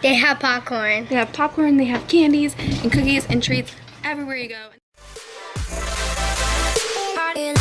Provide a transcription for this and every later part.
They have popcorn. They have popcorn, they have candies and cookies and treats everywhere you go. We're in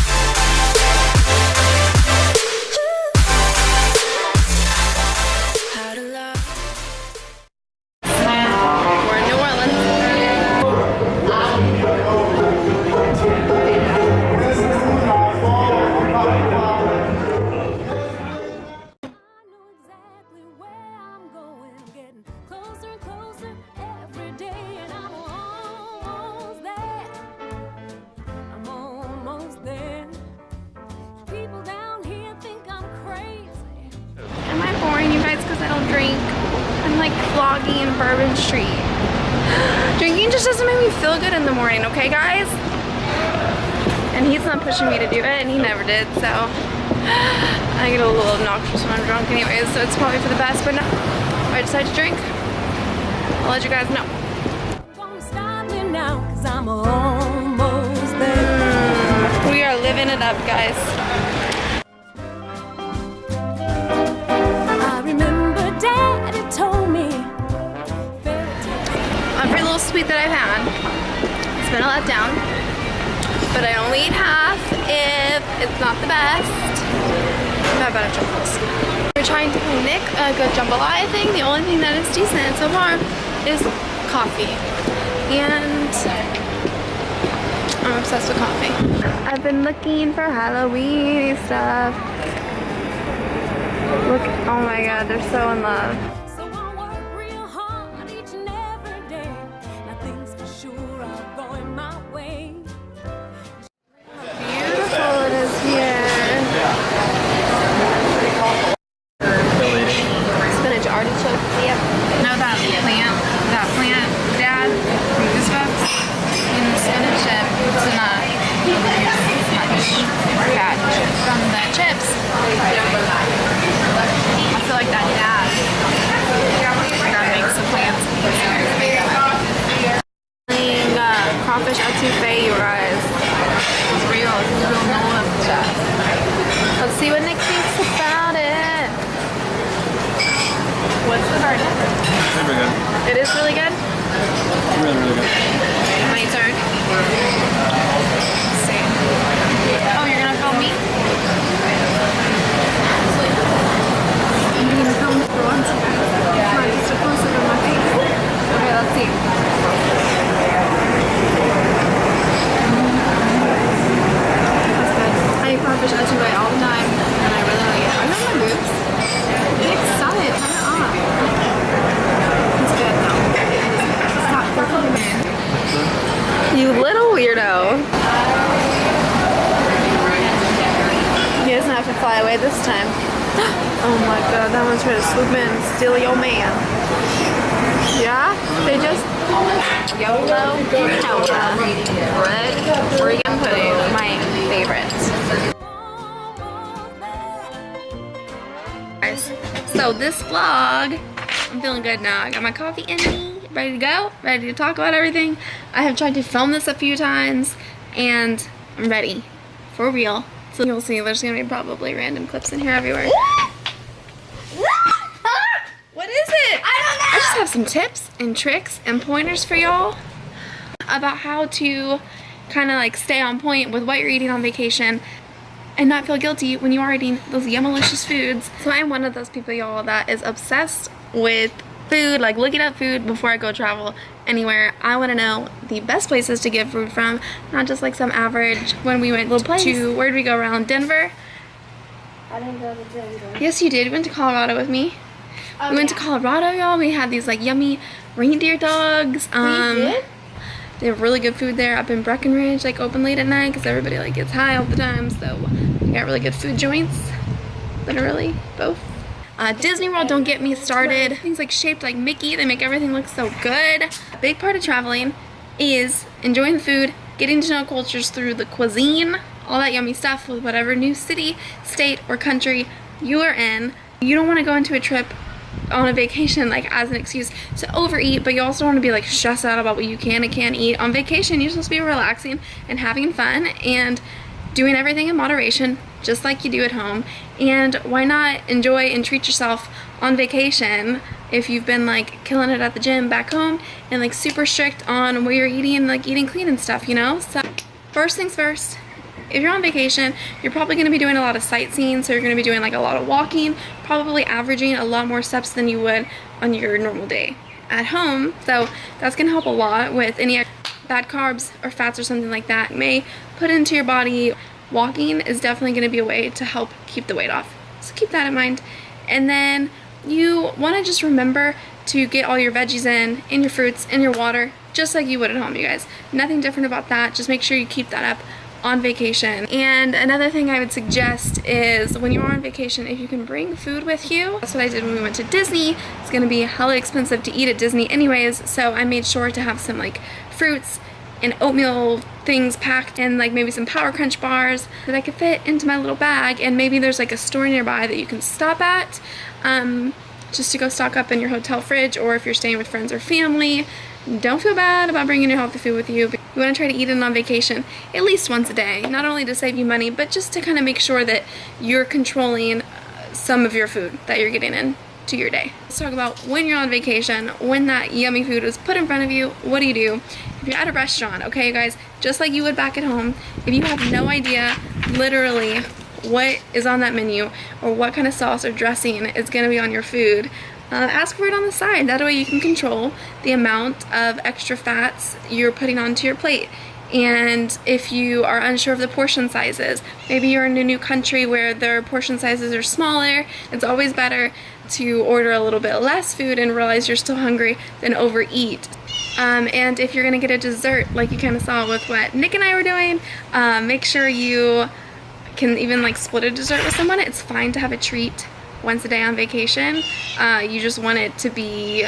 New Orleans. Am I boring you guys because I don't drink? I'm like vlogging in Bourbon Street. Drinking just doesn't make me feel good in the morning, okay guys? And he's not pushing me to do it, and he never did, so I get a little obnoxious when I'm drunk anyways, so it's probably for the best, but no. If I decide to drink, I'll let you guys know. We are living it up, guys. Every little sweet that I've had, it's been a letdown, but I only eat half if it's not the best. I've had better truffles. We're trying to find Nick a good jambalaya thing. The only thing that is decent so far is coffee, and I'm obsessed with coffee. I've been looking for Halloween stuff. Look, oh my god, they're so in love. Crawfish etouffee, you guys. It's real. It's real Nolan stuff. Let's see what Nick thinks about it. What's the verdict? Really good. It is really good? Really, really good. My turn. Let's see. Oh, you're gonna film me? I'm gonna film it for once. It's not just a close-up of my face. Okay, let's see. Crawfish etouffee all the time, and I really like it. I got my boobs. Nick, stop it. Turn it off. It's good though. Stop fucking me. You little weirdo. He doesn't have to fly away this time. Oh my god, that one's trying to swoop in and steal your man. Yeah? They just YOLO Nutella bread friggin' pudding. My favorite. So this vlog, I'm feeling good now. I got my coffee in me, ready to go, ready to talk about everything. I have tried to film this a few times, and I'm ready, for real. So you'll see there's gonna be probably random clips in here everywhere. What is it? I don't know. I just have some tips and tricks and pointers for y'all about how to kind of like stay on point with what you're eating on vacation and not feel guilty when you are eating those yummalicious foods. So I'm one of those people, y'all, that is obsessed with food, like looking up food before I go travel anywhere. I want to know the best places to get food from, not just like some average. When we went to, where did we go around? Denver? I didn't go to Denver. Yes, you did. You went to Colorado with me. Oh, we went to Colorado, y'all. We had these like yummy reindeer dogs. We did? They have really good food there up in Breckenridge, like open late at night because everybody like gets high all the time. So we got really good food joints, literally both. Disney World, don't get me started. Things like shaped like Mickey, they make everything look so good. A big part of traveling is enjoying the food, getting to know cultures through the cuisine, all that yummy stuff with whatever new city, state, or country you are in. You don't want to go into a trip on a vacation like as an excuse to overeat, but you also want to be like stressed out about what you can and can't eat. On vacation, you're supposed to be relaxing and having fun and doing everything in moderation, just like you do at home. And why not enjoy and treat yourself on vacation if you've been like killing it at the gym back home and like super strict on what you're eating and like eating clean and stuff, you know? So first things first, if you're on vacation, you're probably going to be doing a lot of sightseeing, so you're going to be doing like a lot of walking, probably averaging a lot more steps than you would on your normal day at home. So that's going to help a lot with any bad carbs or fats or something like that you may put into your body. Walking is definitely going to be a way to help keep the weight off, so keep that in mind. And then you want to just remember to get all your veggies in your fruits, in your water, just like you would at home, you guys. Nothing different about that. Just make sure you keep that up on vacation. And another thing I would suggest is when you're on vacation, if you can bring food with you. That's what I did when we went to Disney. It's gonna be hella expensive to eat at Disney anyways, so I made sure to have some like fruits and oatmeal things packed, and like maybe some Power Crunch bars that I could fit into my little bag. And maybe there's like a store nearby that you can stop at just to go stock up in your hotel fridge, or if you're staying with friends or family, don't feel bad about bringing your healthy food with you. You want to try to eat it on vacation at least once a day, not only to save you money, but just to kind of make sure that you're controlling some of your food that you're getting into your day. Let's talk about when you're on vacation, when that yummy food is put in front of you, what do you do? If you're at a restaurant, okay, you guys, just like you would back at home, if you have no idea literally what is on that menu or what kind of sauce or dressing is going to be on your food, ask for it on the side. That way you can control the amount of extra fats you're putting onto your plate. And if you are unsure of the portion sizes, maybe you're in a new country where their portion sizes are smaller, it's always better to order a little bit less food and realize you're still hungry than overeat. And if you're gonna get a dessert, like you kind of saw with what Nick and I were doing, make sure you can even like split a dessert with someone. It's fine to have a treat once a day on vacation. You just want it to be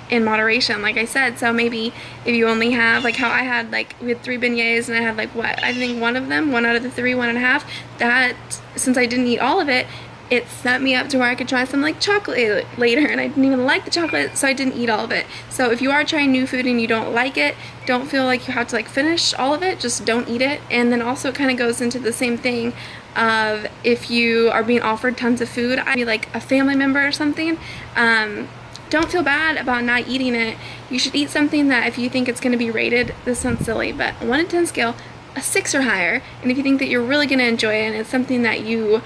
in moderation, like I said. So maybe if you only have, like how I had, like we had 3 beignets and I had like what, I think one out of the 3, 1.5, that since I didn't eat all of it, it set me up to where I could try some like chocolate later, and I didn't even like the chocolate, so I didn't eat all of it. So if you are trying new food and you don't like it, don't feel like you have to like finish all of it, just don't eat it. And then also it kind of goes into the same thing of if you are being offered tons of food, I'd be like a family member or something, don't feel bad about not eating it. You should eat something that if you think it's going to be rated, this sounds silly, but 1 to 10 scale, a 6 or higher. And if you think that you're really going to enjoy it and it's something that you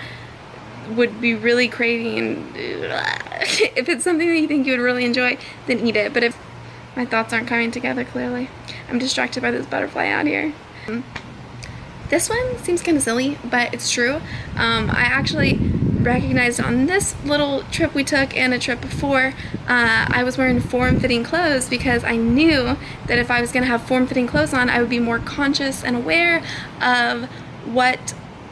would be really craving, if it's something that you think you would really enjoy, then eat it. But if my thoughts aren't coming together clearly, I'm distracted by this butterfly out here. This one seems kind of silly, but it's true. I actually recognized on this little trip we took and a trip before, I was wearing form-fitting clothes because I knew that if I was going to have form-fitting clothes on, I would be more conscious and aware of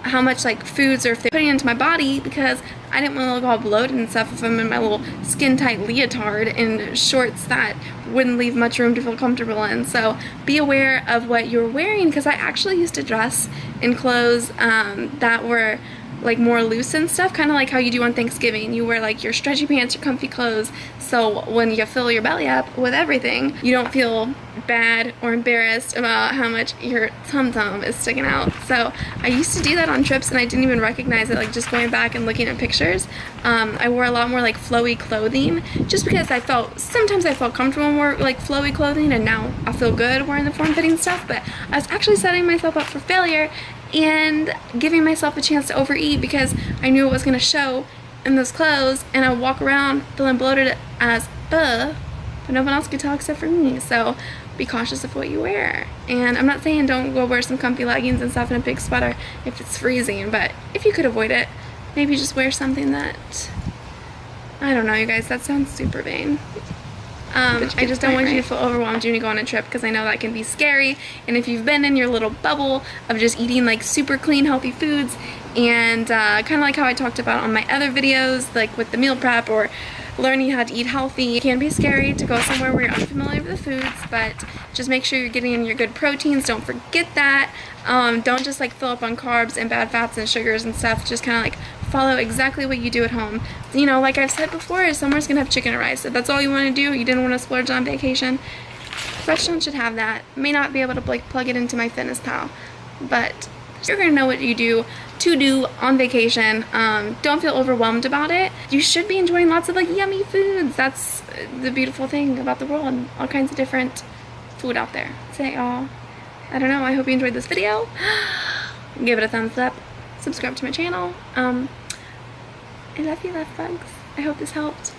how much like foods or if they're putting into my body, because I didn't want to look all bloated and stuff if I'm in my little skin-tight leotard and shorts that wouldn't leave much room to feel comfortable in. So be aware of what you're wearing, because I actually used to dress in clothes that were like more loose and stuff, kind of like how you do on Thanksgiving. You wear like your stretchy pants, your comfy clothes, so when you fill your belly up with everything, you don't feel bad or embarrassed about how much your tum-tum is sticking out. So I used to do that on trips and I didn't even recognize it, like just going back and looking at pictures. I wore a lot more like flowy clothing just because sometimes I felt comfortable in more like flowy clothing, and now I feel good wearing the form-fitting stuff, but I was actually setting myself up for failure and giving myself a chance to overeat because I knew it was going to show in those clothes, and I would walk around feeling bloated as but no one else could tell except for me. So be cautious of what you wear. And I'm not saying don't go wear some comfy leggings and stuff and a big sweater if it's freezing, but if you could avoid it, maybe just wear something that, I don't know, you guys, that sounds super vain. I just don't want you to feel overwhelmed when you go on a trip, because I know that can be scary. And if you've been in your little bubble of just eating like super clean, healthy foods, and kind of like how I talked about on my other videos, like with the meal prep or learning how to eat healthy, it can be scary to go somewhere where you're unfamiliar with the foods, but just make sure you're getting in your good proteins. Don't forget that. Don't just like fill up on carbs and bad fats and sugars and stuff. Just kind of like follow exactly what you do at home. You know, like I've said before, somewhere's gonna have chicken and rice. If that's all you want to do, you didn't want to splurge on vacation, restaurants should have that. May not be able to like plug it into my Fitness Pal, but You're gonna know what you do on vacation. Don't feel overwhelmed about it. You should be enjoying lots of like yummy foods. That's the beautiful thing about the world. All kinds of different food out there. Say, oh, I don't know. I hope you enjoyed this video. Give it a thumbs up. Subscribe to my channel. I love you, love bugs. I hope this helped.